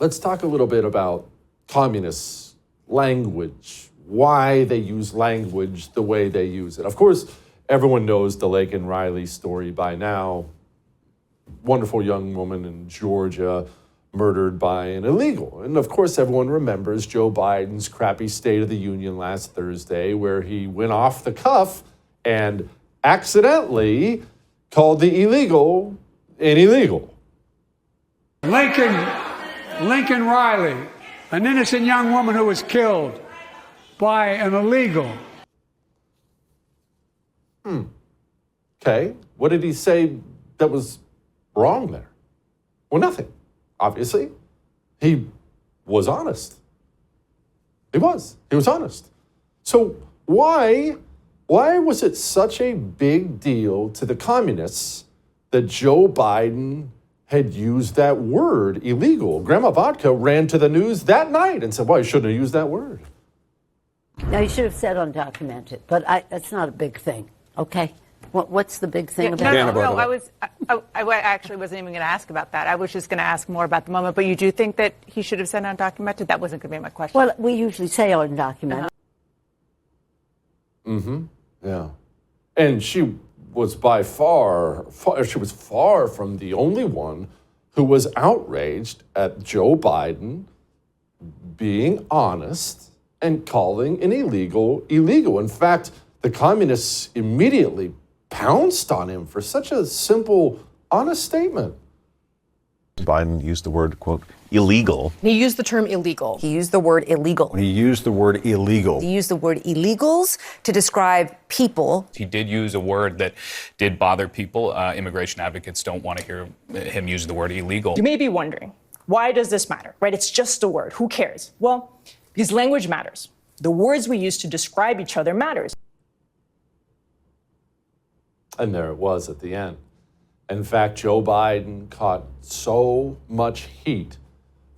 Let's talk a little bit about communist language, why they use language the way they use it. Of course, everyone knows the Laken Riley story by now. Wonderful young woman in Georgia murdered by an illegal. And of course, everyone remembers Joe Biden's crappy State of the Union last Thursday, where he went off the cuff and accidentally called the illegal an illegal. Lincoln Riley, an innocent young woman who was killed by an illegal. Okay, what did he say that was wrong there? Well, nothing. Obviously, he was honest. He was honest. So why was it such a big deal to the communists that Joe Biden had used that word, illegal? Grandma Vodka ran to the news that night and said, well, you shouldn't have used that word. Now, you should have said undocumented, but that's not a big thing, okay? What's the big thing about it? No, I actually wasn't even going to ask about that. I was just going to ask more about the moment. But you do think that he should have said undocumented? That wasn't going to be my question. Well, we usually say undocumented. Yeah. And she was by far from the only one who was outraged at Joe Biden being honest and calling an illegal illegal. In fact, the communists immediately pounced on him for such a simple, honest statement. Biden used the word, quote, illegal. He used the term illegal. He used the word illegal. He used the word illegal. He used the word illegals to describe people. He did use a word that did bother people. Immigration advocates don't want to hear him use the word illegal. You may be wondering, why does this matter, right? It's just a word. Who cares? Well, because language matters. The words we use to describe each other matters. And there it was at the end. In fact, Joe Biden caught so much heat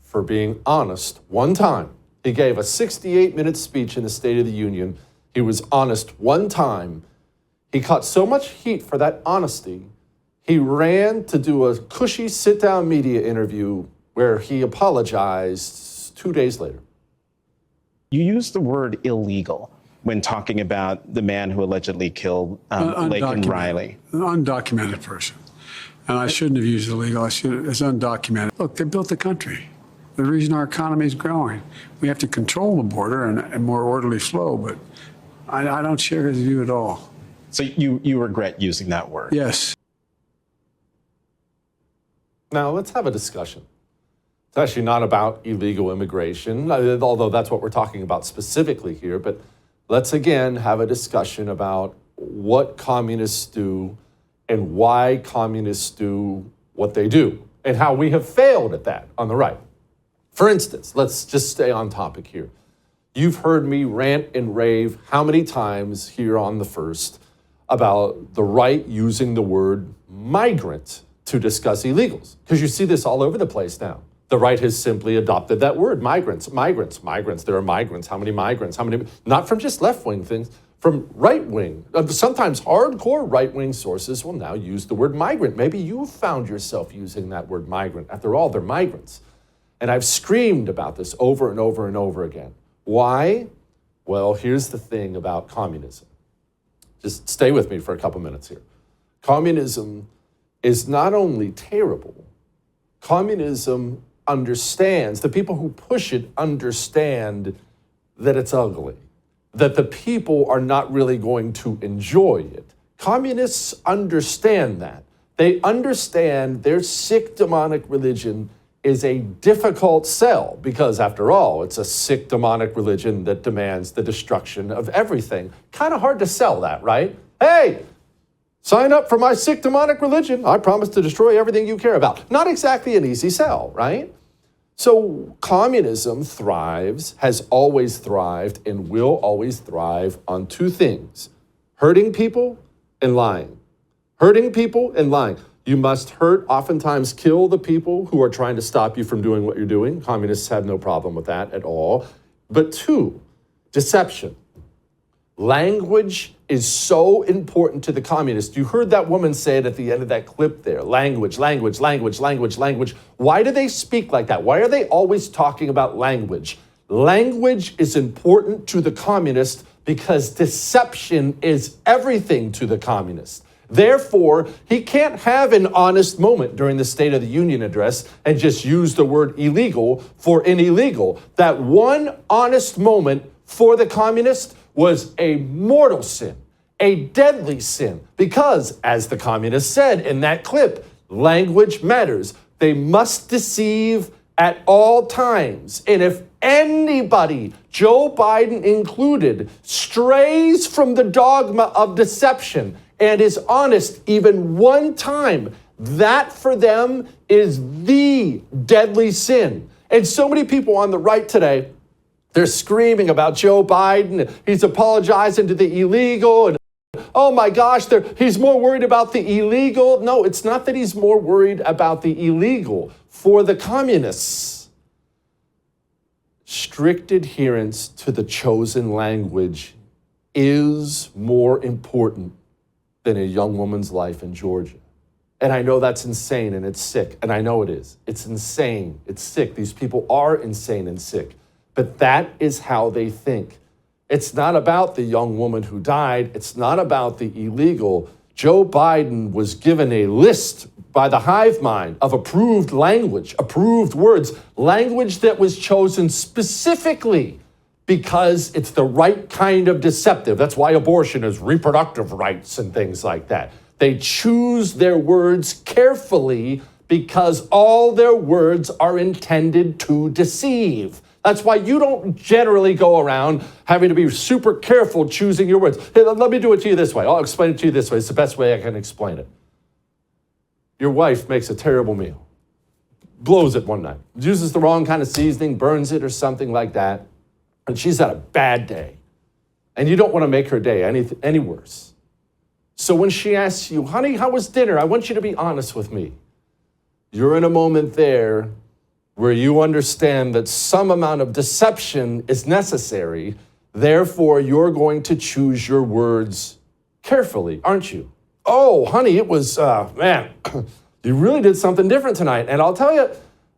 for being honest one time. He gave a 68-minute speech in the State of the Union. He was honest one time. He caught so much heat for that honesty, he ran to do a cushy sit-down media interview where he apologized 2 days later. You used the word illegal when talking about the man who allegedly killed Laken Riley. An undocumented person. And I shouldn't have used illegal. It's undocumented. Look, they built the country. The reason our economy is growing. We have to control the border and more orderly flow, but I don't share his view at all. So you regret using that word? Yes. Now, let's have a discussion. It's actually not about illegal immigration, although that's what we're talking about specifically here, but let's again have a discussion about what communists do and why communists do what they do and how we have failed at that on the right. For instance, let's just stay on topic here. You've heard me rant and rave how many times here on The First about the right using the word migrant to discuss illegals, because you see this all over the place now. The right has simply adopted that word, migrants. There are migrants. How many migrants? Not from just left-wing things, from right-wing. Sometimes hardcore right-wing sources will now use the word migrant. Maybe you found yourself using that word migrant. After all, they're migrants. And I've screamed about this over and over and over again. Why? Well, here's the thing about communism. Just stay with me for a couple minutes here. Communism is not only terrible, communism understands, the people who push it understand that it's ugly, that the people are not really going to enjoy it. Communists understand that. They understand their sick demonic religion is a difficult sell because, after all, it's a sick demonic religion that demands the destruction of everything. Kind of hard to sell that, right? Hey, sign up for my sick demonic religion. I promise to destroy everything you care about. Not exactly an easy sell, right? So communism thrives, has always thrived, and will always thrive on two things: hurting people and lying. Hurting people and lying. You must hurt, oftentimes kill the people who are trying to stop you from doing what you're doing. Communists have no problem with that at all. But two, deception. Language is so important to the communists. You heard that woman say it at the end of that clip there. Language, language, language, language, language. Why do they speak like that? Why are they always talking about language? Language is important to the communists because deception is everything to the communists. Therefore, he can't have an honest moment during the State of the Union address and just use the word illegal for an illegal. That one honest moment for the communists was a mortal sin, a deadly sin, because, as the communists said in that clip, language matters. They must deceive at all times. And if anybody, Joe Biden included, strays from the dogma of deception and is honest even one time, that for them is the deadly sin. And so many people on the right today, they're screaming about Joe Biden. He's apologizing to the illegal. And oh my gosh, he's more worried about the illegal. No, it's not that he's more worried about the illegal. For the communists, strict adherence to the chosen language is more important than a young woman's life in Georgia. And I know that's insane and it's sick. And I know it is. It's insane. It's sick. These people are insane and sick. But that is how they think. It's not about the young woman who died. It's not about the illegal. Joe Biden was given a list by the hive mind of approved language, approved words, language that was chosen specifically because it's the right kind of deceptive. That's why abortion is reproductive rights and things like that. They choose their words carefully because all their words are intended to deceive. That's why you don't generally go around having to be super careful choosing your words. Hey, let me do it to you this way. I'll explain it to you this way. It's the best way I can explain it. Your wife makes a terrible meal, blows it one night, uses the wrong kind of seasoning, burns it or something like that, and she's had a bad day. And you don't want to make her day any worse. So when she asks you, honey, how was dinner? I want you to be honest with me. You're in a moment there where you understand that some amount of deception is necessary. Therefore, you're going to choose your words carefully, aren't you? Oh, honey, it was, man, you really did something different tonight. And I'll tell you,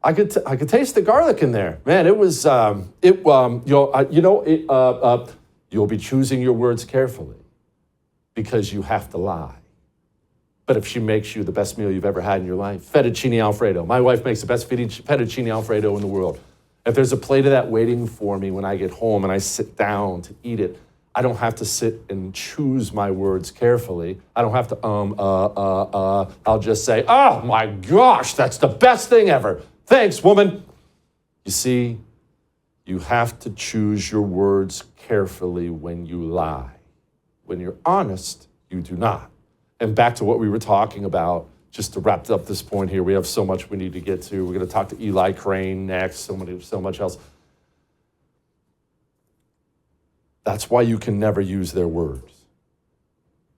I could taste the garlic in there. Man, it was, you'll be choosing your words carefully because you have to lie. But if she makes you the best meal you've ever had in your life, fettuccine Alfredo. My wife makes the best fettuccine Alfredo in the world. If there's a plate of that waiting for me when I get home and I sit down to eat it, I don't have to sit and choose my words carefully. I don't have to, I'll just say, oh my gosh, that's the best thing ever. Thanks, woman. You see, you have to choose your words carefully when you lie. When you're honest, you do not. And back to what we were talking about, just to wrap up this point here, we have so much we need to get to. We're going to talk to Eli Crane next, so much else. That's why you can never use their words.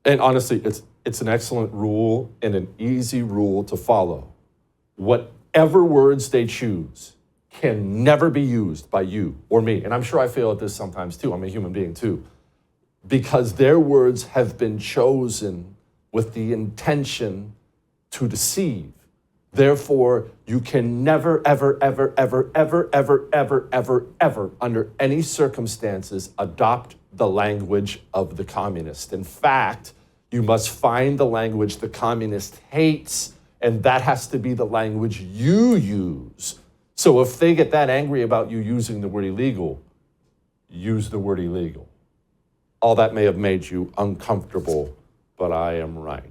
And honestly, it's an excellent rule and an easy rule to follow. Whatever words they choose can never be used by you or me. And I'm sure I fail at this sometimes too. I'm a human being too. Because their words have been chosen with the intention to deceive. Therefore, you can never, ever, ever, ever, ever, ever, ever, ever, ever, under any circumstances, adopt the language of the communist. In fact, you must find the language the communist hates, and that has to be the language you use. So if they get that angry about you using the word illegal, use the word illegal. All that may have made you uncomfortable, but I am right.